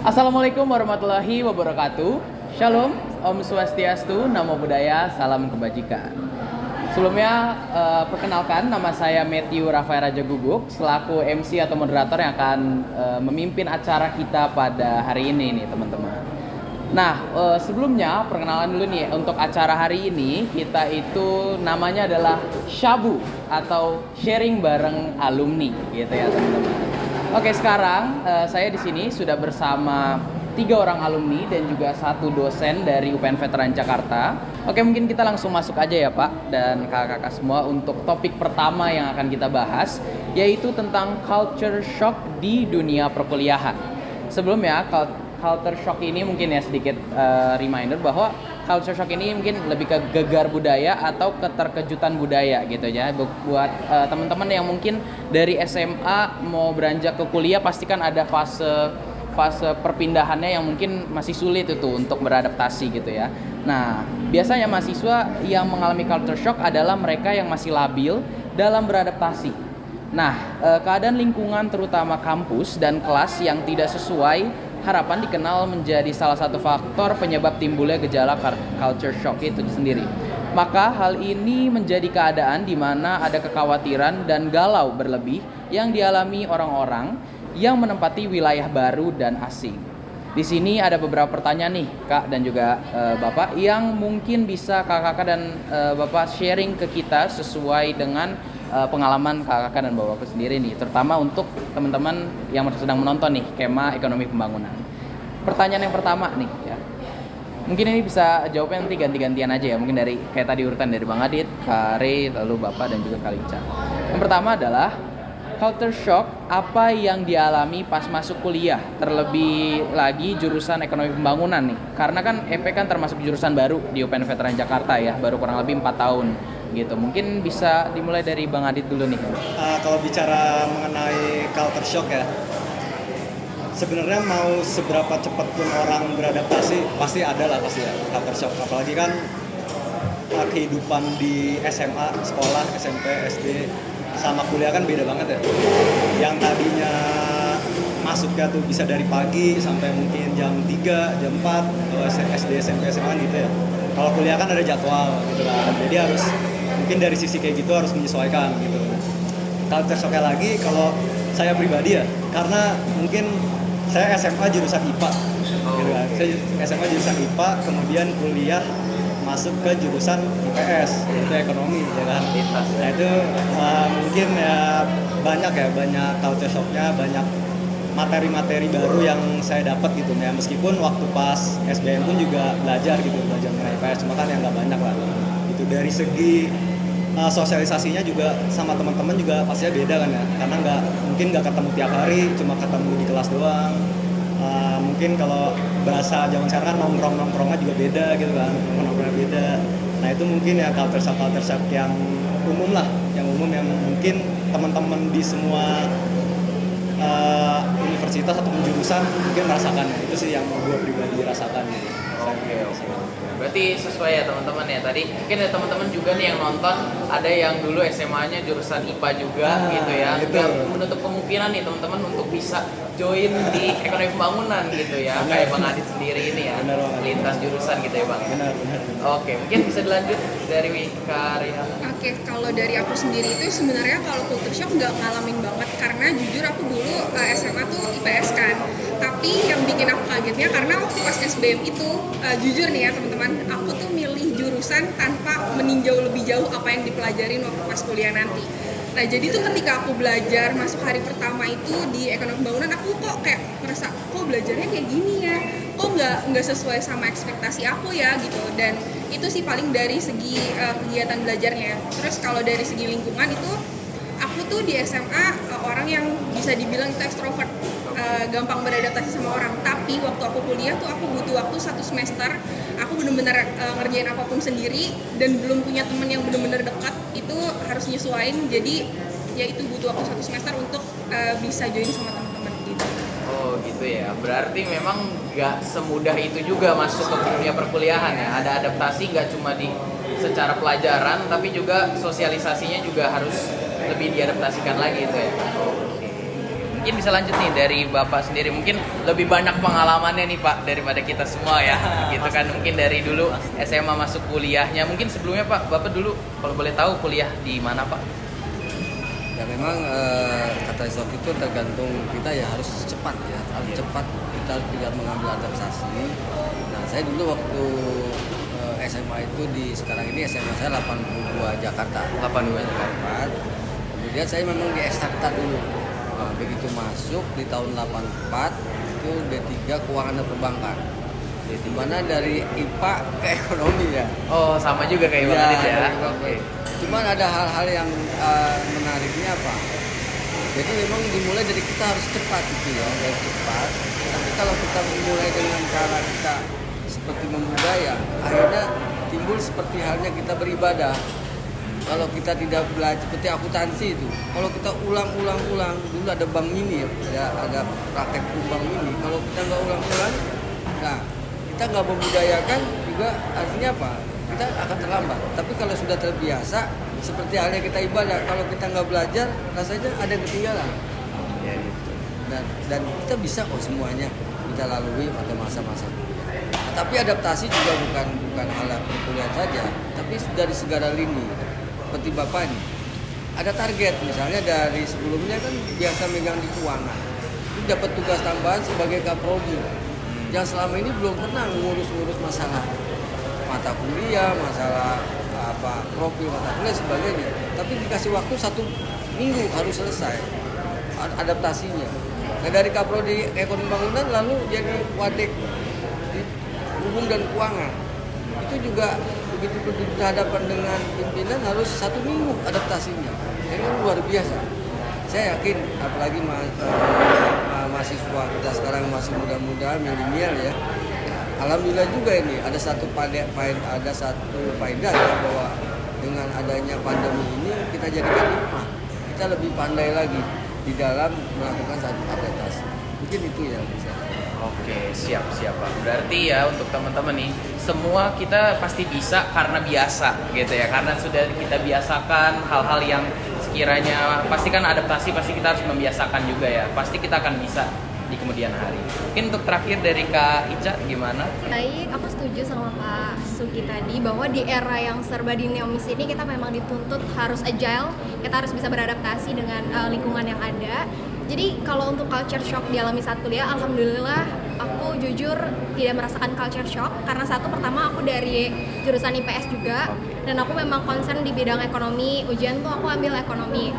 Assalamualaikum warahmatullahi wabarakatuh. Shalom, Om Swastiastu, Namo Buddhaya, Salam Kebajikan. Sebelumnya, perkenalkan nama saya Matthew Rafael Raja Guguk selaku MC atau moderator yang akan memimpin acara kita pada hari ini nih teman-teman. Nah, sebelumnya perkenalan dulu nih untuk acara hari ini kita itu namanya adalah Shabu atau sharing bareng alumni gitu ya teman-teman. Oke, sekarang saya di sini sudah bersama 3 orang alumni dan juga 1 dosen dari UPN Veteran Jakarta. Oke, mungkin kita langsung masuk aja ya Pak dan kakak-kakak semua untuk topik pertama yang akan kita bahas, yaitu tentang culture shock di dunia perkuliahan. Sebelumnya, culture shock ini mungkin ya sedikit reminder bahwa culture shock ini mungkin lebih ke gegar budaya atau keterkejutan budaya gitu ya. Buat teman-teman yang mungkin dari SMA mau beranjak ke kuliah pasti kan ada fase perpindahannya yang mungkin masih sulit itu untuk beradaptasi gitu ya. Nah, biasanya mahasiswa yang mengalami culture shock adalah mereka yang masih labil dalam beradaptasi. Nah, keadaan lingkungan terutama kampus dan kelas yang tidak sesuai harapan dikenal menjadi salah satu faktor penyebab timbulnya gejala culture shock itu sendiri. Maka hal ini menjadi keadaan di mana ada kekhawatiran dan galau berlebih yang dialami orang-orang yang menempati wilayah baru dan asing. Di sini ada beberapa pertanyaan nih Kak dan juga Bapak yang mungkin bisa Kakak dan Bapak sharing ke kita sesuai dengan pengalaman kakak dan bapak sendiri nih, terutama untuk teman-teman yang sedang menonton nih Kema Ekonomi Pembangunan. Pertanyaan yang pertama nih ya, mungkin ini bisa jawabnya nanti ganti-gantian aja ya, mungkin dari kayak tadi urutan dari Bang Adit, Kak Rey, lalu Bapak dan juga Kak Lica. Yang pertama adalah culture shock apa yang dialami pas masuk kuliah, terlebih lagi jurusan Ekonomi Pembangunan nih, karena kan EP kan termasuk jurusan baru di UPN Veteran Jakarta ya, baru kurang lebih 4 tahun gitu. Mungkin bisa dimulai dari Bang Adit dulu nih. Kalau bicara mengenai culture shock ya, sebenarnya mau seberapa cepat pun orang beradaptasi pasti ada lah pasti ya culture shock. Apalagi kan kehidupan di SMA, sekolah, SMP, SD sama kuliah kan beda banget ya. Yang tadinya masuknya tuh bisa dari pagi sampai mungkin jam 3, jam 4 kalau SD, SMP, SMA gitu ya. Kalau kuliah kan ada jadwal gitu kan. Jadi harus mungkin dari sisi kayak gitu harus menyesuaikan gitu. Culture shock-nya lagi kalau saya pribadi ya, karena mungkin saya SMA jurusan IPA gitu kan. Saya SMA jurusan IPA, kemudian kuliah masuk ke jurusan IPS, yaitu ekonomi ya kan. Nah itu mungkin ya banyak culture shock-nya, banyak materi-materi baru yang saya dapat gitu ya, meskipun waktu pas SBM pun juga belajar mengenai IPS, cuma kan yang nggak banyak lah gitu. Dari segi sosialisasinya juga sama teman-teman juga pastinya beda kan ya, karena nggak ketemu tiap hari, cuma ketemu di kelas doang. Mungkin kalau bahasa zaman sekarang kan nongkrongnya juga beda gitu kan, nongkrongnya beda. Nah itu mungkin ya culture shock yang umum lah, yang mungkin teman-teman di semua universitas atau jurusan mungkin merasakannya. Itu sih yang gue pribadi rasakan. Oke. Berarti sesuai ya teman-teman ya, tadi mungkin ada teman-teman juga nih yang nonton, ada yang dulu SMA-nya jurusan IPA juga gitu ya. Nggak menutup kemungkinan nih teman-teman untuk bisa join di Ekonomi Pembangunan gitu ya. Kayak Bang Adit sendiri ini ya, lintas jurusan gitu ya Bang. Benar. Oke, mungkin bisa dilanjut dari Kak Ria. Oke, kalau dari aku sendiri itu sebenarnya kalau culture shock nggak ngalamin banget, karena jujur aku dulu SMA tuh IPS kan. Tapi yang bikin aku kagetnya karena waktu pas SBM itu jujur nih ya teman-teman, aku tuh milih jurusan tanpa meninjau lebih jauh apa yang dipelajarin waktu pas kuliah nanti. Nah jadi tuh ketika aku belajar masuk hari pertama itu di Ekonomi Pembangunan, aku kok kayak merasa kok belajarnya kayak gini ya, kok nggak sesuai sama ekspektasi aku ya gitu. Dan itu sih paling dari segi kegiatan belajarnya. Terus kalau dari segi lingkungan itu, aku tuh di SMA orang yang bisa dibilang itu ekstrovert, gampang beradaptasi sama orang. Tapi waktu aku kuliah tuh aku butuh waktu 1 semester, aku bener-bener ngerjain apapun sendiri dan belum punya temen yang bener-bener dekat, itu harus nyesuain. Jadi ya itu butuh waktu 1 semester untuk bisa join sama teman-teman gitu. Oh gitu ya, berarti memang nggak semudah itu juga masuk ke dunia perkuliahan ya. Ada adaptasi nggak cuma di secara pelajaran, tapi juga sosialisasinya juga harus lebih diadaptasikan lagi itu ya. Oke. mungkin bisa lanjut nih dari Bapak sendiri. Mungkin lebih banyak pengalamannya nih Pak daripada kita semua ya. Gitu kan, mungkin dari dulu SMA masuk kuliahnya. Mungkin sebelumnya Pak, Bapak dulu kalau boleh tahu kuliah di mana Pak? Ya memang kata shock itu tergantung kita ya, harus cepat ya, harus cepat, kita tidak mengambil adaptasi. Nah saya dulu waktu SMA itu sekarang ini SMA saya 82 Jakarta. 82 Jakarta. Kemudian saya memang di Eksakta dulu. Nah, begitu masuk di tahun 84 itu D3 Keuangan dan Perbankan. Di mana dari IPA ke ekonomi ya. Oh, sama juga kayak Bang Adit ya. Oke. Cuman ada hal-hal yang menariknya apa? Jadi memang dimulai dari kita harus cepat gitu ya, harus cepat. Tapi kalau kita memulai dengan cara kita seperti membudaya, akhirnya timbul seperti halnya kita beribadah. Kalau kita tidak belajar seperti akuntansi itu, kalau kita ulang-ulang, dulu ada bank mini ya, ada praktek bank mini. Kalau kita nggak ulang-ulang, nah kita nggak membudayakan juga artinya apa? Kita akan terlambat. Tapi kalau sudah terbiasa, seperti halnya kita ibadah, kalau kita nggak belajar, rasanya ada yang ketinggalan. Ya, gitu. Dan kita bisa kok semuanya kita lalui pada masa-masa kuliah. Nah, tapi adaptasi juga bukan hal perkuliahan saja, tapi dari segala lini. Seperti Bapak nih, ada target misalnya dari sebelumnya kan biasa megang di keuangan, itu dapat tugas tambahan sebagai kaprodi, yang selama ini belum pernah ngurus masalah mata kuliah, masalah profil mata kuliah sebagainya. Tapi dikasih waktu 1 minggu harus selesai adaptasinya. Nah dari kaprodi ekonomi bangunan lalu jadi wadek di hubung dan keuangan, itu juga begitu berhadapan dengan pimpinan harus 1 minggu adaptasinya. Ini luar biasa. Saya yakin apalagi mahasiswa kita sekarang masih muda-muda, milenial ya. Alhamdulillah juga ini ada satu faedah ya, bahwa dengan adanya pandemi ini kita jadikan hikmah. Kita lebih pandai lagi di dalam melakukan satu adaptasi. Mungkin itu ya bisa. Oke, siap Pak. Berarti ya untuk teman-teman nih, semua kita pasti bisa karena biasa gitu ya. Karena sudah kita biasakan hal-hal yang sekiranya pasti kan adaptasi, pasti kita harus membiasakan juga ya. Pasti kita akan bisa di kemudian hari. Mungkin untuk terakhir dari Kak Ica gimana? Baik, aku setuju sama Pak Sugi tadi bahwa di era yang serba dinamis ini kita memang dituntut harus agile, kita harus bisa beradaptasi dengan lingkungan yang ada. Jadi kalau untuk culture shock dialami saat kuliah, alhamdulillah aku jujur tidak merasakan culture shock karena pertama aku dari jurusan IPS juga dan aku memang concern di bidang ekonomi, ujian tuh aku ambil ekonomi.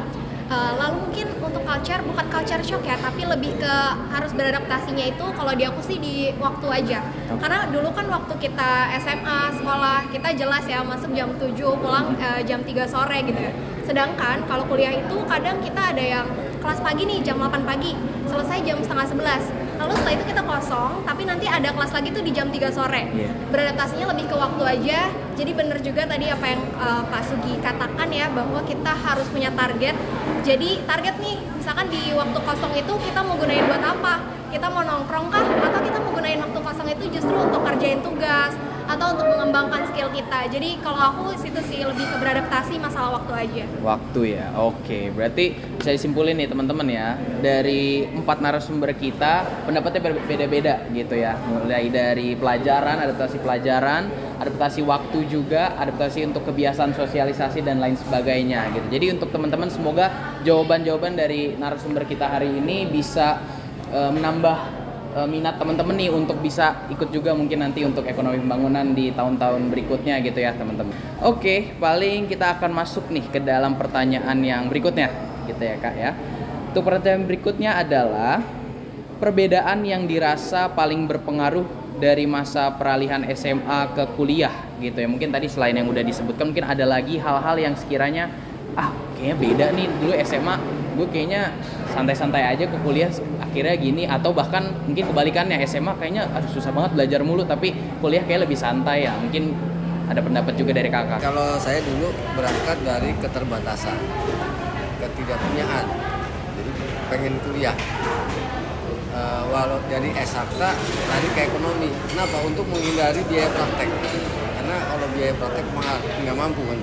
Lalu mungkin untuk bukan culture shock ya, tapi lebih ke harus beradaptasinya itu kalau di aku sih di waktu aja. Karena dulu kan waktu kita SMA, sekolah, kita jelas ya masuk jam 7, pulang jam 3 sore gitu ya. Sedangkan kalau kuliah itu kadang kita ada yang kelas pagi nih jam 8 pagi, selesai jam setengah 11. Lalu setelah itu kita kosong, tapi nanti ada kelas lagi tuh di jam 3 sore. Beradaptasinya lebih ke waktu aja. Jadi bener juga tadi apa yang Pak Sugi katakan ya, bahwa kita harus punya target. Jadi target nih, misalkan di waktu kosong itu kita mau gunain buat apa? Kita mau nongkrong kah? Atau kita mau gunain waktu kosong itu justru untuk kerjain tugas atau untuk mengembangkan skill kita. Jadi kalau aku situ sih lebih ke beradaptasi masalah waktu aja. Waktu ya, oke. Berarti bisa disimpulin nih teman-teman ya, dari 4 narasumber kita pendapatnya berbeda-beda gitu ya. Mulai dari adaptasi waktu juga, adaptasi untuk kebiasaan sosialisasi dan lain sebagainya gitu. Jadi untuk teman-teman semoga jawaban-jawaban dari narasumber kita hari ini bisa menambah minat teman-teman nih untuk bisa ikut juga mungkin nanti untuk ekonomi pembangunan di tahun-tahun berikutnya gitu ya teman-teman. Oke, paling kita akan masuk nih ke dalam pertanyaan yang berikutnya gitu ya Kak ya. Untuk pertanyaan berikutnya adalah perbedaan yang dirasa paling berpengaruh dari masa peralihan SMA ke kuliah gitu ya. Mungkin tadi selain yang udah disebutkan mungkin ada lagi hal-hal yang sekiranya kayaknya beda nih, dulu SMA gue kayaknya santai-santai aja, ke kuliah akhirnya gini, atau bahkan mungkin kebalikannya, SMA kayaknya susah banget belajar mulu tapi kuliah kayak lebih santai ya. Mungkin ada pendapat juga dari kakak. Kalau saya dulu berangkat dari keterbatasan, ketidakpunyaan, jadi pengen kuliah. Walau dari S1 lari ke ekonomi. Kenapa? Untuk menghindari biaya praktek. Karena kalau biaya praktek mahal, nggak mampu kan.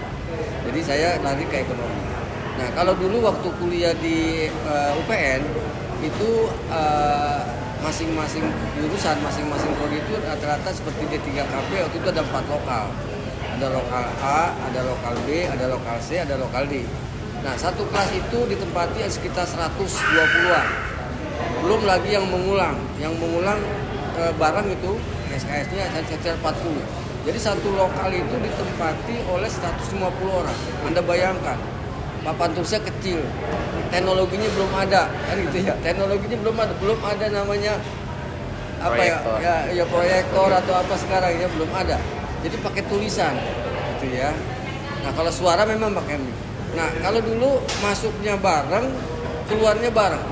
Jadi saya lari ke ekonomi. Nah kalau dulu waktu kuliah di UPN itu masing-masing jurusan, masing-masing prodi itu rata-rata seperti D3KP waktu itu ada 4 lokal. Ada lokal A, ada lokal B, ada lokal C, ada lokal D. Nah, satu kelas itu ditempati sekitar 120-an. Belum lagi yang mengulang. Yang mengulang bareng itu SKS-nya sekitar 40. Jadi satu lokal itu ditempati oleh 150 orang. Anda bayangkan, papan tulisnya kecil, teknologinya belum ada, kan gitu ya. Teknologinya belum ada namanya apa Proyektor. ya proyektor atau apa sekarang ya belum ada. Jadi pakai tulisan, gitu ya. Nah kalau suara memang pakai mic. Nah kalau dulu masuknya bareng, keluarnya bareng,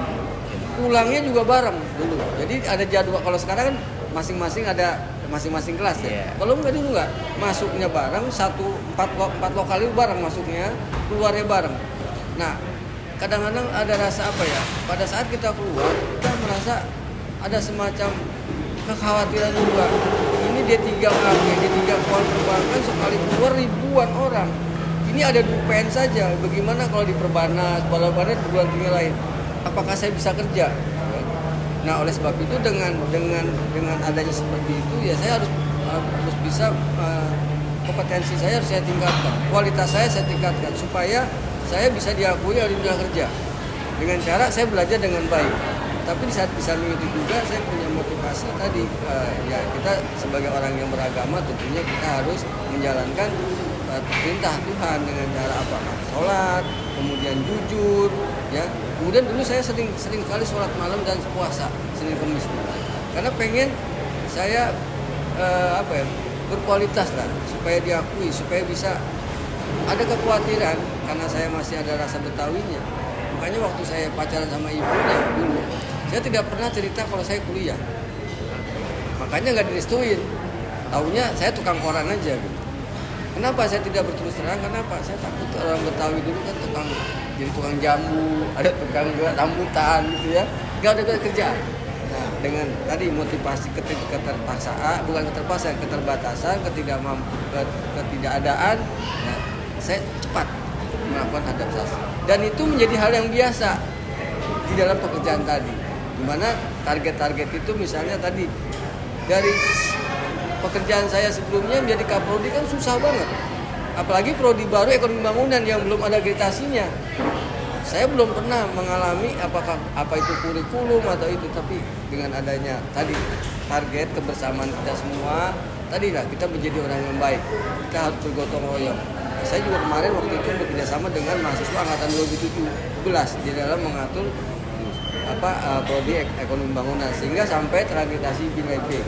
pulangnya juga bareng dulu. Jadi ada jadwal. Kalau sekarang kan masing-masing ada masing-masing kelas ya. Iya. Kalau enggak dulu enggak, masuknya bareng, empat lokal itu bareng masuknya, keluarnya bareng. Nah kadang-kadang ada rasa apa ya? Pada saat kita keluar, kita merasa ada semacam kekhawatiran juga. Ini D3KP, D3 perbankan sekali keluar ribuan orang. Ini ada DUPN saja. Bagaimana kalau di Perbanas, Perbanas perguruan tinggi lain? Apakah saya bisa kerja? Nah, oleh sebab itu dengan adanya seperti itu ya saya harus bisa kompetensi saya harus saya tingkatkan, kualitas saya tingkatkan supaya saya bisa diakui oleh dunia kerja. Dengan cara saya belajar dengan baik. Tapi di saat bisa mengikuti juga saya punya motivasi tadi ya kita sebagai orang yang beragama tentunya kita harus menjalankan perintah Tuhan dengan cara apa? Sholat, kemudian jujur, ya. Kemudian dulu saya sering kali sholat malam dan puasa Senin Kamis. Karena pengen saya berkualitas lah supaya diakui, supaya bisa ada kekhawatiran karena saya masih ada rasa Betawinya. Makanya waktu saya pacaran sama ibunya dulu, saya tidak pernah cerita kalau saya kuliah. Makanya nggak direstuin. Taunya saya tukang koran aja gitu. Kenapa saya tidak berterus terang? Kenapa? Saya takut orang Betawi dulu kan jadi tukang jambu, ada tukang rambutan gitu ya. Nggak ada kerjaan. Nah, dengan tadi motivasi keterbatasan, ketidakadaan, nah, saya cepat melakukan adaptasi. Dan itu menjadi hal yang biasa di dalam pekerjaan tadi. Di mana target-target itu misalnya tadi dari pekerjaan saya sebelumnya menjadi Kaprodi kan susah banget. Apalagi prodi baru ekonomi bangunan yang belum ada akreditasinya. Saya belum pernah mengalami apa itu kurikulum atau itu, tapi dengan adanya tadi target kebersamaan kita semua, tadilah kita menjadi orang yang baik. Kita harus bergotong royong. Saya juga kemarin waktu itu bekerjasama dengan mahasiswa angkatan 2017 di dalam mengatur prodi ekonomi bangunan sehingga sampai terakreditasi BINAIP.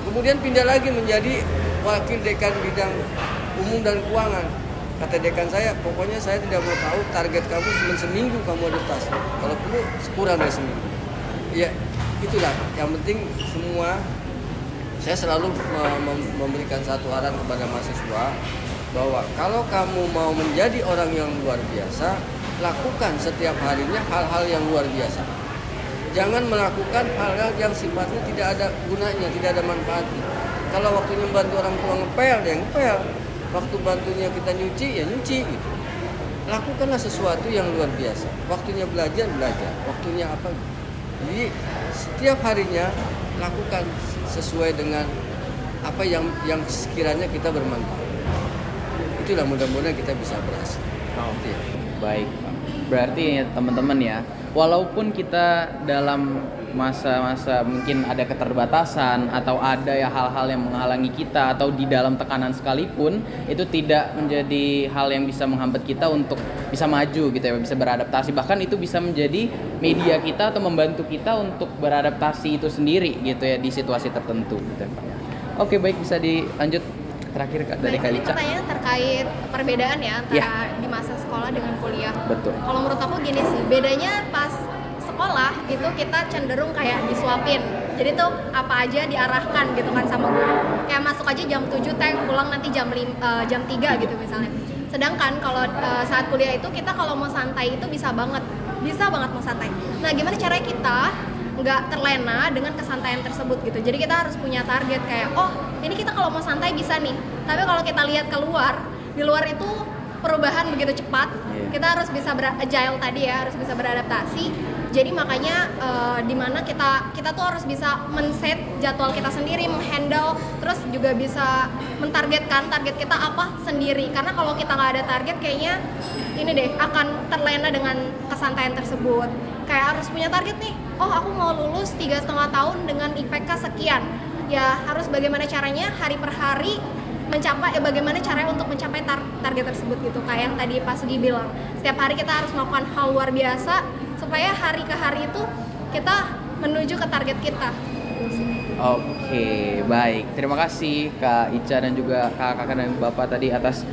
Kemudian pindah lagi menjadi wakil dekan bidang umum dan keuangan. Kata dekan saya, pokoknya saya tidak mau tahu target kamu cuma seminggu kamu adaptasi. Kalau perlu kurang dari seminggu. Ya itulah yang penting semua. Saya selalu memberikan satu arahan kepada mahasiswa bahwa kalau kamu mau menjadi orang yang luar biasa, lakukan setiap harinya hal-hal yang luar biasa. Jangan melakukan hal-hal yang sifatnya tidak ada gunanya, tidak ada manfaatnya. Kalau waktunya bantu orang tua ngepel, ya ngepel. Waktu bantunya kita nyuci, ya nyuci gitu. Lakukanlah sesuatu yang luar biasa. Waktunya belajar, waktunya apa. Jadi setiap harinya lakukan sesuai dengan apa yang sekiranya kita bermanfaat. Itulah mudah-mudahan kita bisa berhasil. Oke. Baik, Pak. Berarti ya teman-teman ya, walaupun kita dalam masa-masa mungkin ada keterbatasan atau ada ya hal-hal yang menghalangi kita atau di dalam tekanan sekalipun, itu tidak menjadi hal yang bisa menghambat kita untuk bisa maju gitu ya, bisa beradaptasi. Bahkan itu bisa menjadi media kita atau membantu kita untuk beradaptasi itu sendiri gitu ya di situasi tertentu gitu ya, Pak. Oke, baik, bisa dilanjut terakhir Kak dari Kak Ica. Pertanyaan terkait perbedaan ya antara di masa sekolah dengan kuliah. Betul. Kalau menurut aku gini sih, bedanya pas sekolah itu kita cenderung kayak disuapin. Jadi tuh apa aja diarahkan gitu kan sama guru. Kayak masuk aja jam 7 pulang nanti jam 3 gitu misalnya. Sedangkan kalau saat kuliah itu kita kalau mau santai itu bisa banget mau santai. Nah, gimana caranya kita nggak terlena dengan kesantaian tersebut gitu. Jadi kita harus punya target kayak, oh ini kita kalau mau santai bisa nih. Tapi kalau kita lihat keluar, di luar itu perubahan begitu cepat. Kita harus bisa agile tadi ya, harus bisa beradaptasi. Jadi makanya dimana kita tuh harus bisa men-set jadwal kita sendiri, menghandle, terus juga bisa mentargetkan target kita apa sendiri. Karena kalau kita nggak ada target, kayaknya ini deh akan terlena dengan kesantaian tersebut. Kayak harus punya target nih. Oh, aku mau lulus 3,5 tahun dengan IPK sekian. Ya harus bagaimana caranya hari per hari mencapai, bagaimana caranya untuk mencapai target tersebut gitu. Kayak yang tadi Pak Sugi bilang, setiap hari kita harus melakukan hal luar biasa supaya hari ke hari itu kita menuju ke target kita. Oke, baik. Terima kasih Kak Ica dan juga kakak dan bapak tadi atas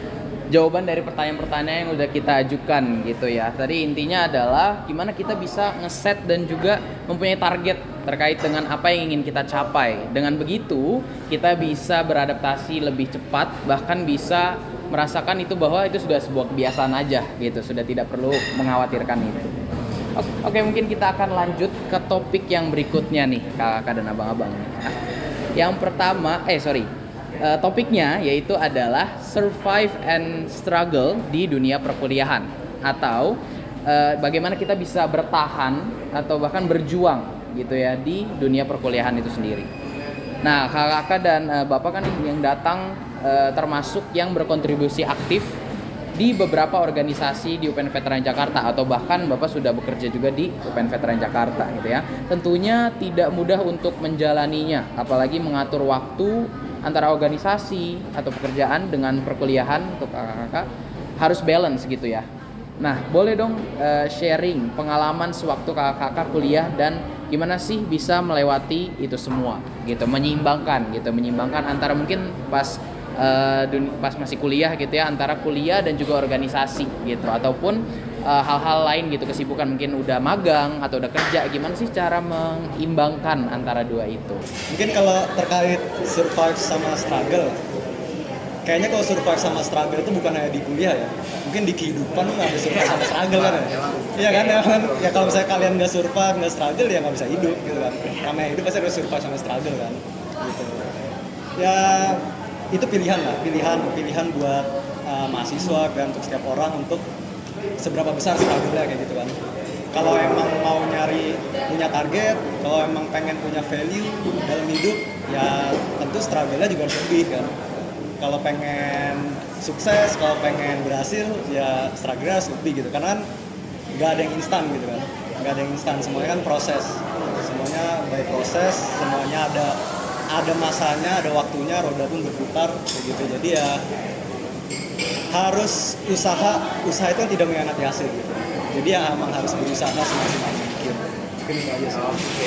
jawaban dari pertanyaan-pertanyaan yang udah kita ajukan gitu ya. Tadi intinya adalah gimana kita bisa ngeset dan juga mempunyai target terkait dengan apa yang ingin kita capai. Dengan begitu, kita bisa beradaptasi lebih cepat, bahkan bisa merasakan itu bahwa itu sudah sebuah kebiasaan aja gitu, sudah tidak perlu mengkhawatirkan itu. Oke, mungkin kita akan lanjut ke topik yang berikutnya nih, kakak dan abang-abang. Nah, yang pertama, topiknya yaitu adalah survive and struggle di dunia perkuliahan, atau bagaimana kita bisa bertahan atau bahkan berjuang gitu ya di dunia perkuliahan itu sendiri. Nah, kakak dan bapak kan yang datang termasuk yang berkontribusi aktif di beberapa organisasi di UPN Veteran Jakarta, atau bahkan bapak sudah bekerja juga di UPN Veteran Jakarta gitu ya. Tentunya tidak mudah untuk menjalaninya, apalagi mengatur waktu antara organisasi atau pekerjaan dengan perkuliahan. Untuk kakak-kakak harus balance gitu ya. Nah, boleh dong sharing pengalaman sewaktu kakak-kakak kuliah dan gimana sih bisa melewati itu semua gitu, menyeimbangkan antara mungkin pas masih kuliah gitu ya, antara kuliah dan juga organisasi gitu, ataupun hal-hal lain gitu, kesibukan mungkin udah magang atau udah kerja, gimana sih cara mengimbangkan antara dua itu? Mungkin kalau terkait survive sama struggle, kayaknya kalau survive sama struggle itu bukan hanya di kuliah ya, mungkin di kehidupan nggak ada survive sama struggle kan ya. Iya kan, ya kalau misalnya kalian nggak survive nggak struggle ya nggak bisa hidup gitu kan. Namanya hidup pasti harus survive sama struggle kan gitu ya. Itu pilihan buat mahasiswa dan untuk setiap orang untuk seberapa besar struggle-nya kayak gitu kan. Kalau emang mau punya target, kalau emang pengen punya value dalam hidup, ya tentu struggle-nya juga harus lebih kan. Kalau pengen sukses, kalau pengen berhasil, ya struggle-nya harus lebih gitu. Karena kan nggak ada yang instan gitu kan. Nggak ada yang instan, semuanya kan proses. Semuanya by proses, semuanya ada masanya, ada waktunya, roda pun berputar kayak gitu. Jadi ya harus usaha itu yang tidak mengkhianati hasil gitu. Jadi ya emang harus berusaha semaksimal mungkin. Mungkin itu aja sih. Oke,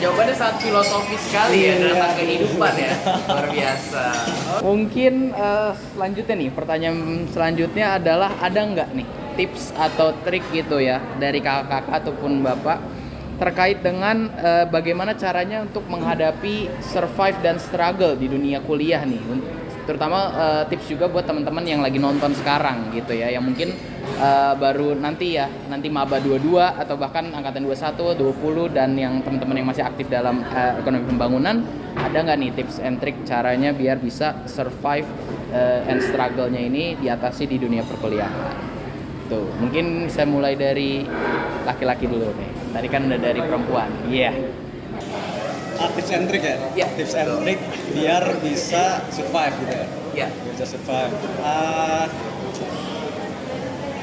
jawabannya sangat filosofis sekali ya dalam kehidupan ya. Luar biasa. Mungkin selanjutnya nih, pertanyaan selanjutnya adalah ada nggak nih tips atau trik gitu ya dari kakak-kakak ataupun bapak terkait dengan bagaimana caranya untuk menghadapi survive dan struggle di dunia kuliah nih, terutama tips juga buat teman-teman yang lagi nonton sekarang gitu ya, yang mungkin baru nanti maba 22 atau bahkan angkatan 21, 20 dan yang teman-teman yang masih aktif dalam ekonomi pembangunan, ada nggak nih tips and trick caranya biar bisa survive and struggle-nya ini diatasi di dunia perkuliahan? Tuh, mungkin saya mulai dari laki-laki dulu nih. Tadi kan udah dari perempuan. Iya. Tips and trick ya? Iya. Tips and trick biar bisa survive gitu ya? Iya. Biar bisa survive.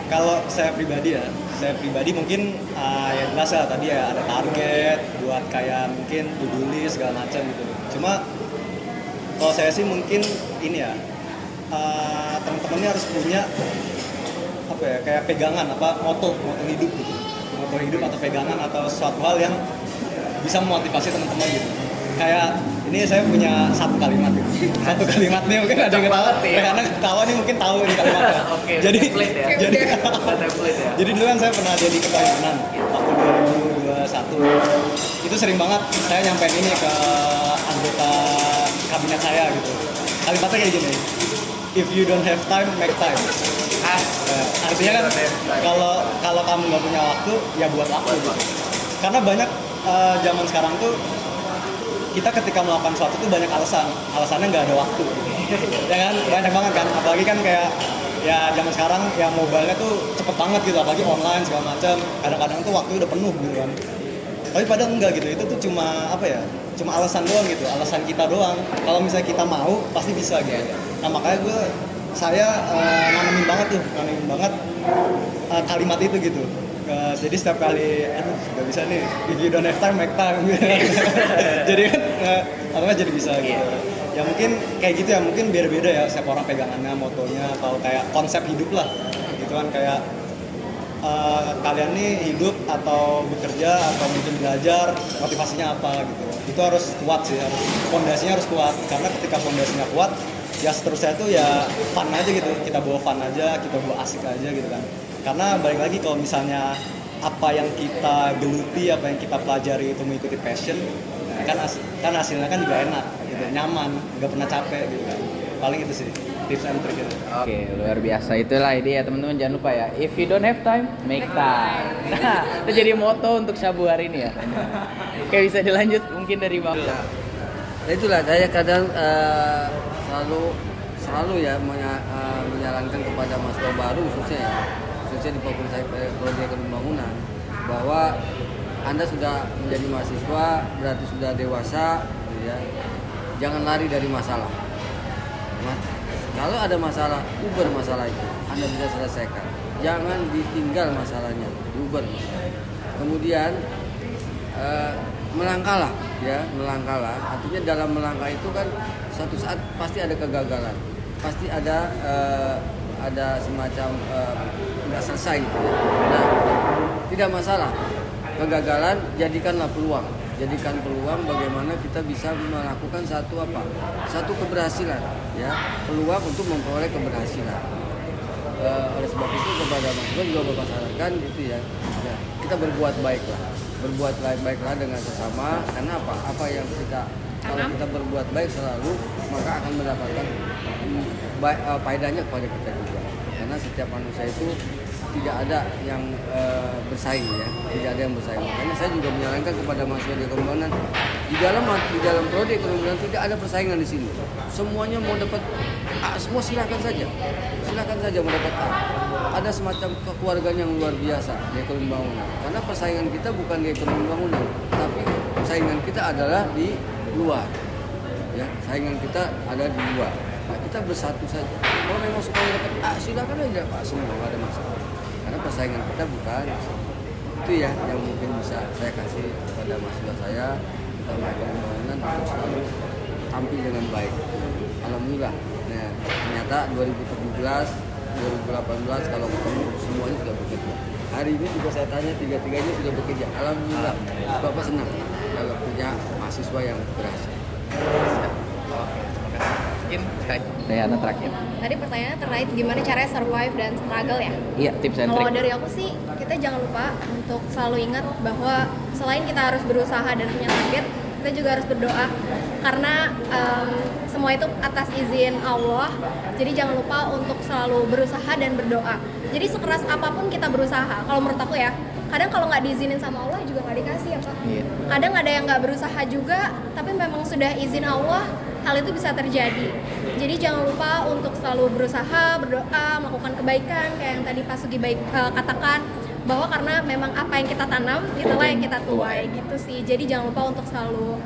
Kalau saya pribadi mungkin ya jelas lah tadi ya ada target buat kayak mungkin to-do list segala macam gitu. Cuma kalau saya sih mungkin ini ya, teman-temannya harus punya kayak pegangan moto hidup gitu. Moto hidup atau pegangan atau suatu hal yang bisa memotivasi teman-teman gitu. Kayak ini saya punya satu kalimat gitu. Satu kalimat nih mungkin ada yang ketawa, karena ketawa nih mungkin tahu nih kalimatnya. Oke, jadi template ya. Jadi dulu kan saya pernah jadi ketua himpunan waktu 2021. Itu sering banget saya nyampein ini ke anggota kabinet saya gitu. Kalimatnya kayak gini. If you don't have time, make time. Artinya kan kalau kamu nggak punya waktu, ya buat waktu gitu. Karena banyak zaman sekarang tuh kita ketika melakukan sesuatu tuh banyak alasannya nggak ada waktu gitu. Ya kan, banyak banget kan. Apalagi kan kayak ya zaman sekarang ya mobile-nya tuh cepet banget gitu, apalagi online segala macam. Kadang-kadang tuh waktu udah penuh gitu kan. Tapi padahal enggak gitu, itu tuh cuma apa ya? Cuma alasan doang gitu, alasan kita doang. Kalau misalnya kita mau, pasti bisa gitu. Nah makanya saya nanemin banget kalimat itu gitu. Jadi setiap kali, aduh nggak bisa nih, if you don't have time, make time. Jadi kan, jadi bisa gitu. Ya mungkin kayak gitu ya, mungkin beda-beda ya setiap orang pegangannya, motonya, atau kayak konsep hidup lah. Gitu kan kayak kalian nih hidup atau bekerja atau mungkin belajar, motivasinya apa gitu. Itu harus kuat sih, fondasinya harus kuat. Karena ketika fondasinya kuat, ya seterusnya itu ya fun aja gitu. Kita bawa fun aja, kita bawa asik aja gitu kan. Karena balik lagi kalau misalnya apa yang kita geluti, apa yang kita pelajari itu mengikuti passion, kan hasilnya kan juga enak gitu, nyaman, nggak pernah capek gitu kan. Paling itu sih tips and trick gitu. Oke, luar biasa. Itulah ide ya teman-teman, jangan lupa ya, if you don't have time, make time. Nah, itu jadi moto untuk Sabu hari ini ya. Oke, bisa dilanjut mungkin dari Bang. Nah, itulah saya kadang selalu ya menyarankan kepada mahasiswa baru khususnya di Fakultas Prodi Ekonomi Bangunan, bahwa Anda sudah menjadi mahasiswa, berarti sudah dewasa gitu ya. Jangan lari dari masalah. Kalau ada masalah, uber masalah itu, Anda bisa selesaikan. Jangan ditinggal masalahnya, uber masalah. Kemudian melangkahlah, ya, melangkahlah. Artinya dalam melangkah itu kan suatu saat pasti ada kegagalan, pasti ada semacam nggak selesai gitu ya. Nah, tidak masalah. Kegagalan jadikanlah peluang. Jadikan peluang bagaimana kita bisa melakukan satu keberhasilan, ya, peluang untuk memperoleh keberhasilan. Oleh sebab itu kepada mahasiswa juga Bapak sarankan gitu ya, kita berbuat baiklah dengan sesama. Karena apa yang kalau kita berbuat baik selalu, maka akan mendapatkan faedahnya kepada kita juga. Karena setiap manusia itu tidak ada yang bersaing ya, tidak ada yang bersaing. Makanya saya juga menyarankan kepada mahasiswa di ekonomi bangunan, di dalam prodi ekonomi bangunan tidak ada persaingan di sini. Semuanya mau dapat A, semua silakan saja mau dapat A. Ada semacam kekeluargaan yang luar biasa di ekonomi bangunan. Karena persaingan kita bukan di ekonomi bangunan, tapi persaingan kita adalah di luar. Ya, saingan kita ada di luar. Nah, kita bersatu saja. Kalau memang supaya dapat A, silakan aja Pak, semua nggak ada masalah. Karena persaingan kita bukan itu ya yang mungkin bisa saya kasih kepada mahasiswa saya dalam ekonomi bangunan untuk selalu tampil dengan baik. Alhamdulillah. Nah, ternyata 2017, 2018 kalau ketemu semuanya sudah bekerja. Hari ini juga saya tanya tiga-tiganya sudah bekerja. Alhamdulillah. Bapak senang kalau punya mahasiswa yang berhasil. Mungkin Dayana terakhir. Tadi pertanyaannya terkait gimana caranya survive dan struggle ya. Iya, tips and Kalau trick. dari aku sih, kita jangan lupa untuk selalu ingat bahwa selain kita harus berusaha dan punya target, kita juga harus berdoa. Karena semua itu atas izin Allah. Jadi jangan lupa untuk selalu berusaha dan berdoa. Jadi sekeras apapun kita berusaha, kalau menurut aku ya, kadang kalau nggak diizinin sama Allah juga nggak dikasih ya Pak. Iya. Kadang ada yang nggak berusaha juga, tapi memang sudah izin Allah, hal itu bisa terjadi. Jadi jangan lupa untuk selalu berusaha, berdoa, melakukan kebaikan kayak yang tadi Pak Sugi katakan, bahwa karena memang apa yang kita tanam itulah yang kita tuai gitu sih. Jadi jangan lupa untuk selalu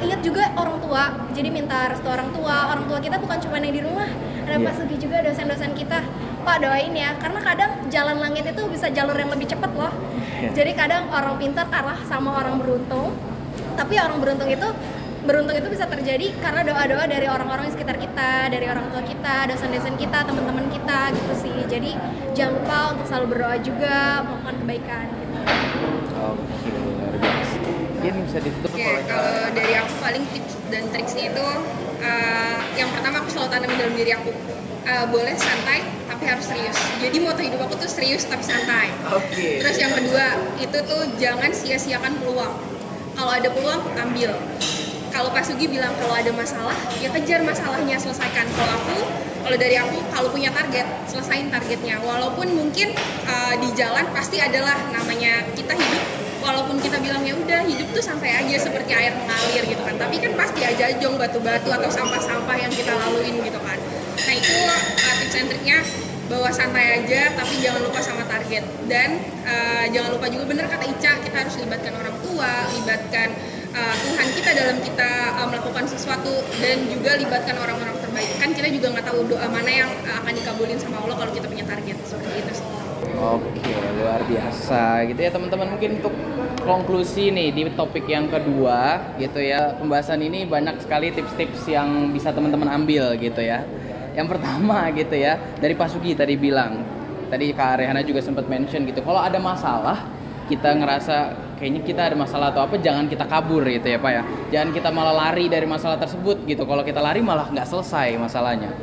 ingat juga orang tua. Jadi minta restu orang tua kita bukan cuma yang di rumah, ada Pak Sugi juga, dosen-dosen kita. Pak doain ya, karena kadang jalan langit itu bisa jalur yang lebih cepat loh. Jadi kadang orang pintar kalah sama orang beruntung, tapi orang beruntung itu bisa terjadi karena doa-doa dari orang-orang di sekitar kita, dari orang tua kita, dosen-dosen kita, teman-teman kita gitu sih. Jadi jangan lupa untuk selalu berdoa juga, melakukan kebaikan gitu. Oke, luar biasa. Mungkin bisa ditutup Oke, oleh kalau dari aku paling tips dan triksnya itu yang pertama aku selalu tanamin dalam diri aku, boleh santai tapi harus serius. Jadi moto hidup aku tuh serius tapi santai. Oke. Terus yang kedua itu tuh jangan sia-siakan peluang. Kalau ada peluang ambil. Kalau Pak Sugi bilang kalau ada masalah ya kejar masalahnya, selesaikan. Kalau dari aku kalau punya target selesain targetnya. Walaupun mungkin di jalan pasti adalah namanya kita hidup. Walaupun kita bilang ya udah hidup tuh sampai aja seperti air mengalir gitu kan, tapi kan pasti aja jong batu-batu atau sampah-sampah yang kita laluin gitu kan. Nah itu tips and triknya, bawa santai aja, tapi jangan lupa sama target. Dan jangan lupa juga, bener kata Ica, kita harus libatkan orang tua, libatkan Tuhan kita dalam kita melakukan sesuatu, dan juga libatkan orang-orang terbaik. Kan kita juga nggak tahu doa mana yang akan dikabulin sama Allah kalau kita punya target seperti itu sih. Oke, luar biasa gitu ya teman-teman. Mungkin untuk konklusi nih di topik yang kedua gitu ya, pembahasan ini banyak sekali tips-tips yang bisa teman-teman ambil gitu ya. Yang pertama gitu ya, dari Pak Sugi tadi bilang, tadi Kak Rehana juga sempat mention gitu, kalau ada masalah, kita ngerasa kayaknya kita ada masalah atau apa, jangan kita kabur gitu ya Pak ya. Jangan kita malah lari dari masalah tersebut gitu. Kalau kita lari malah nggak selesai masalahnya.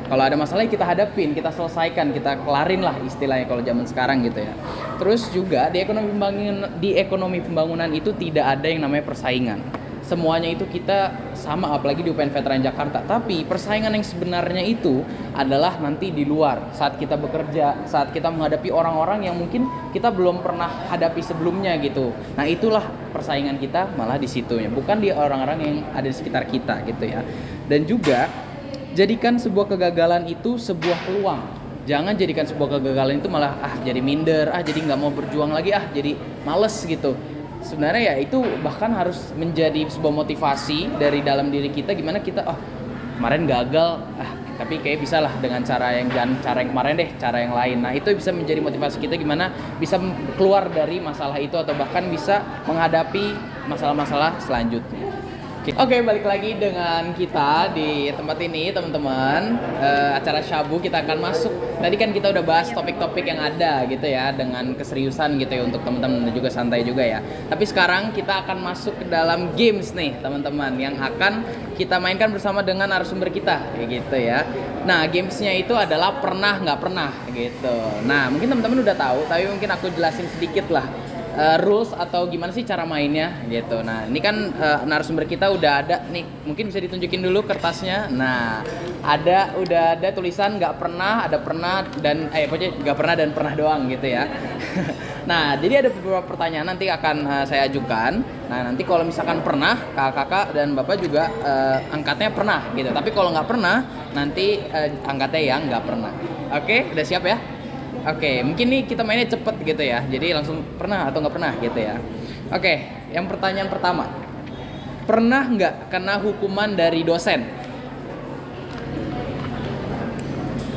Kalau ada masalah kita hadapin, kita selesaikan, kita kelarin lah istilahnya kalau zaman sekarang gitu ya. Terus juga di ekonomi pembangunan itu tidak ada yang namanya persaingan. Semuanya itu kita sama, apalagi di UPN Veteran Jakarta. Tapi persaingan yang sebenarnya itu adalah nanti di luar, saat kita bekerja, saat kita menghadapi orang-orang yang mungkin kita belum pernah hadapi sebelumnya gitu. Nah itulah persaingan kita malah di situnya, bukan di orang-orang yang ada di sekitar kita gitu ya. Dan juga jadikan sebuah kegagalan itu sebuah peluang. Jangan jadikan sebuah kegagalan itu malah jadi minder, jadi nggak mau berjuang lagi, jadi males gitu. Sebenarnya ya itu bahkan harus menjadi sebuah motivasi dari dalam diri kita, gimana kita kemarin gagal, tapi kayak bisa lah dengan cara yang kemarin deh, cara yang lain. Nah itu bisa menjadi motivasi kita gimana bisa keluar dari masalah itu atau bahkan bisa menghadapi masalah-masalah selanjutnya. Oke, balik lagi dengan kita di tempat ini teman-teman, acara Shabu. Kita akan masuk, tadi kan kita udah bahas topik-topik yang ada gitu ya, dengan keseriusan gitu ya untuk teman-teman, dan juga santai juga ya. Tapi sekarang kita akan masuk ke dalam games nih teman-teman, yang akan kita mainkan bersama dengan narasumber kita kayak gitu ya. Nah gamesnya itu adalah pernah nggak pernah gitu. Nah mungkin teman-teman udah tahu, tapi mungkin aku jelasin sedikit lah rules atau gimana sih cara mainnya gitu. Nah ini kan narasumber kita udah ada nih, mungkin bisa ditunjukin dulu kertasnya. Nah udah ada tulisan nggak pernah, ada pernah, dan pokoknya nggak pernah dan pernah doang gitu ya. Nah jadi ada beberapa pertanyaan nanti akan saya ajukan. Nah nanti kalau misalkan pernah, kakak dan bapak juga angkatnya pernah gitu. Tapi kalau nggak pernah nanti angkatnya yang nggak pernah. Oke, udah siap ya? Oke, mungkin nih kita mainnya cepet gitu ya. Jadi langsung pernah atau nggak pernah gitu ya. Oke, yang pertanyaan pertama. Pernah nggak kena hukuman dari dosen?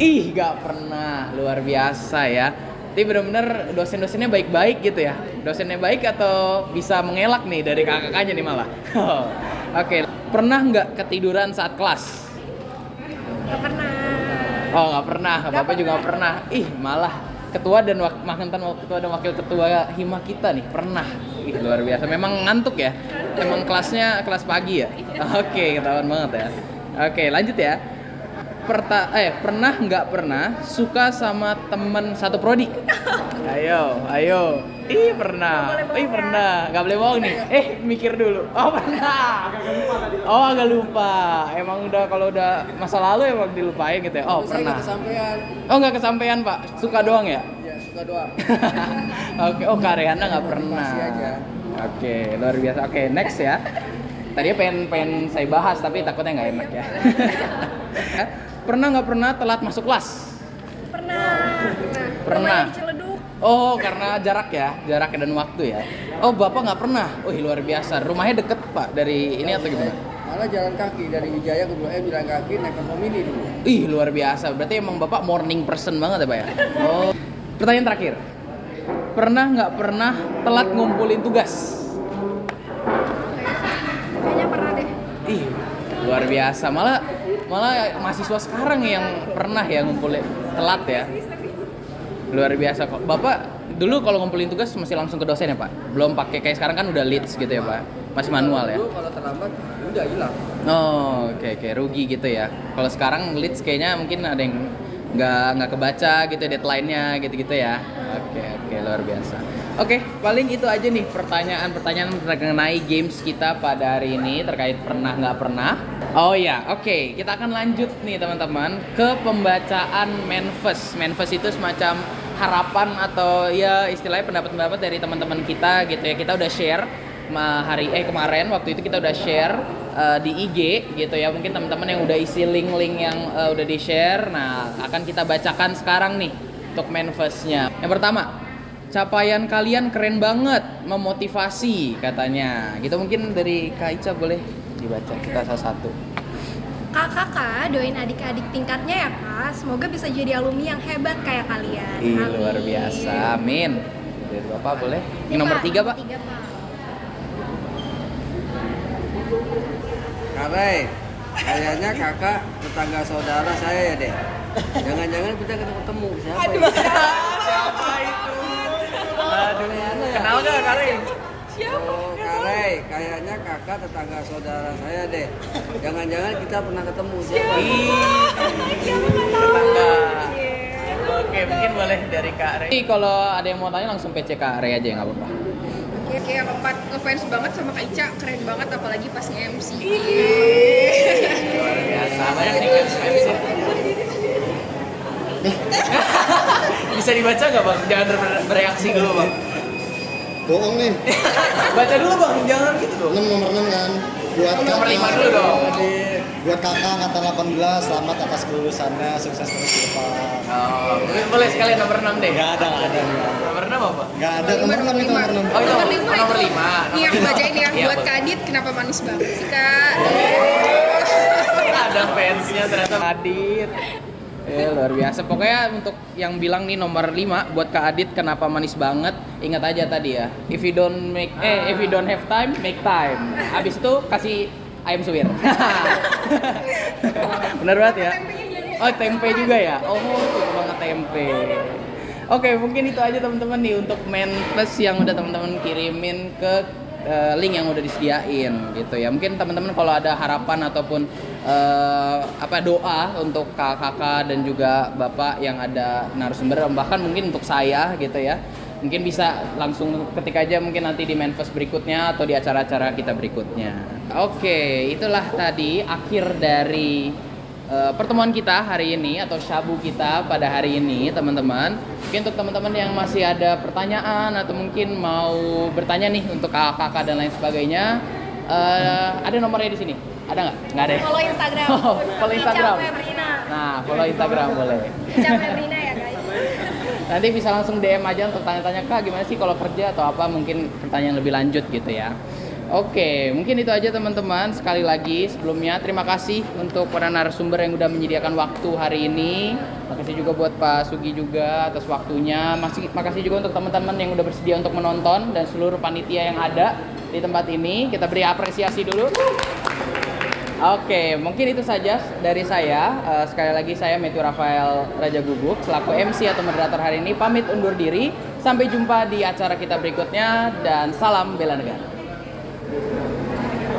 Ih, nggak pernah. Luar biasa ya. Tapi benar-benar dosen-dosennya baik-baik gitu ya. Dosennya baik atau bisa mengelak nih dari kakak-kakaknya nih malah. Oke, pernah nggak ketiduran saat kelas? Nggak pernah. Oh nggak pernah, bapak juga nggak pernah. Ih malah ketua dan wakil ketua hima kita nih pernah. Ih luar biasa. Memang ngantuk ya. Memang kelasnya kelas pagi ya. Oke, ketahuan banget ya. Oke lanjut ya. Pernah nggak pernah suka sama temen satu prodi? Ayo. Ih pernah. Gak boleh bohong nih. Mikir dulu. Oh pernah. Oh agak lupa. Emang kalau udah masa lalu emang dilupain gitu ya. Oh pernah. Oh nggak kesampean pak. Suka doang ya? Iya suka doang. Oke. Oh Kak Rehana nggak pernah. Oke luar biasa. Oke next ya. Tadinya pengen saya bahas tapi takutnya nggak enak ya. Pernah nggak pernah telat masuk kelas? Pernah. Ciledug. Oh karena jarak dan waktu ya. Oh bapak nggak pernah. Luar biasa. Rumahnya deket pak dari ini atau gimana? Malah jalan kaki dari Wijaya ke Blok M, jalan kaki naik ke Mini dulu. Ih luar biasa. Berarti emang bapak morning person banget ya pak ya. Oh. Pertanyaan terakhir. Pernah nggak pernah telat ngumpulin tugas? Kayaknya pernah deh. Ih luar biasa. Malah mahasiswa sekarang yang pernah ya ngumpulin telat ya. Luar biasa kok. Bapak dulu kalau ngumpulin tugas masih langsung ke dosen ya Pak? Belum pakai kayak sekarang kan udah leads gitu ya Pak? Masih manual ya? Dulu kalau terlambat udah hilang. Oh oke, rugi gitu ya. Kalau sekarang leads kayaknya mungkin ada yang nggak kebaca gitu deadline-nya gitu ya. Oke, luar biasa. Oke, paling itu aja nih pertanyaan mengenai games kita pada hari ini terkait pernah nggak pernah. Oh ya, oke. Kita akan lanjut nih teman-teman ke pembacaan manifest. Manifest itu semacam harapan atau ya istilahnya pendapat-pendapat dari teman-teman kita gitu ya. Kita udah share kemarin waktu itu kita udah share di IG gitu ya. Mungkin teman-teman yang udah isi link-link yang udah di-share. Nah, akan kita bacakan sekarang nih untuk manifestnya. Yang pertama, capaian kalian keren banget, memotivasi katanya. Gitu mungkin dari Kak Ica boleh dibaca kita salah satu. Kakak, doain adik-adik tingkatnya ya kak, semoga bisa jadi alumni yang hebat kayak kalian. Ih, Amin. luar biasa, amin. Dari Bapak boleh? Ini, Yang nomor Pak, 3 Pak. Nomor 3, Pak. Kare, kayaknya kakak tetangga saudara saya ya deh. Jangan-jangan kita ketemu siapa? Aduh, Siapa itu? Aduh, kenal gak Kare? Oh, Kare, kayaknya kakak tetangga saudara saya deh. Jangan-jangan kita pernah ketemu siapa? Tetangga. Oke, mungkin boleh dari Kak Re. Kalau ada yang mau tanya langsung PC Kak Re aja ya, nggak apa-apa. Oke, yang keempat ngefans banget sama Kak Ica, keren banget apalagi pas nge-MC. Luar biasa. Banyak nih fans MC. Bisa dibaca nggak Bang? Jangan bereaksi dulu Bang. Bohong nih. Baca dulu Bang, jangan gitu dong. 6 nomor 6 kan. Buat Nomor kakak. 5 dulu dong. Buat kakak angkatan 18, selamat atas kelulusannya, sukses terus ke depan. Oh, boleh sekalian nomor 6 deh. Nggak ada. Nomor 6 apa? Nggak ada, nomor 6 itu nomor 6. Oh, itu Nomor 5 nomor itu. 5. Iya, aku bacain ya. Iya, Buat boleh. Kak Adit, kenapa manis banget sih Kak? Ada fansnya ternyata Adit. Luar biasa. Pokoknya untuk yang bilang nih nomor 5 buat Kak Adit kenapa manis banget, ingat aja tadi ya. If you don't have time, make time. Abis itu kasih ayam suwir. Bener banget ya. Oh, tempe juga ya. Oh, suka banget tempe. Oke, mungkin itu aja teman-teman nih untuk manifest yang udah teman-teman kirimin ke link yang udah disediain gitu ya. Mungkin teman-teman kalau ada harapan ataupun doa untuk kakak dan juga bapak yang ada narasumber, bahkan mungkin untuk saya gitu ya, mungkin bisa langsung ketik aja mungkin nanti di manifest berikutnya atau di acara-acara kita berikutnya. Oke, itulah tadi akhir dari pertemuan kita hari ini atau syabu kita pada hari ini teman-teman. Mungkin untuk teman-teman yang masih ada pertanyaan atau mungkin mau bertanya nih untuk kakak dan lain sebagainya, ada nomornya di sini. Ada nggak? Nggak ada ya? Follow Instagram. Oh, follow Instagram. Ica Febrina. Nah, follow Instagram boleh. Ica Febrina ya guys. Nanti bisa langsung DM aja untuk tanya-tanya Kak gimana sih kalau kerja atau apa, mungkin pertanyaan lebih lanjut gitu ya. Oke, mungkin itu aja teman-teman. Sekali lagi sebelumnya terima kasih untuk para narasumber yang udah menyediakan waktu hari ini. Makasih juga buat Pak Sugi juga atas waktunya. Makasih juga untuk teman-teman yang udah bersedia untuk menonton dan seluruh panitia yang ada di tempat ini. Kita beri apresiasi dulu. Oke, mungkin itu saja dari saya. Sekali lagi saya Matthew Rafael Raja Guguk selaku MC atau moderator hari ini pamit undur diri. Sampai jumpa di acara kita berikutnya dan salam bela negara.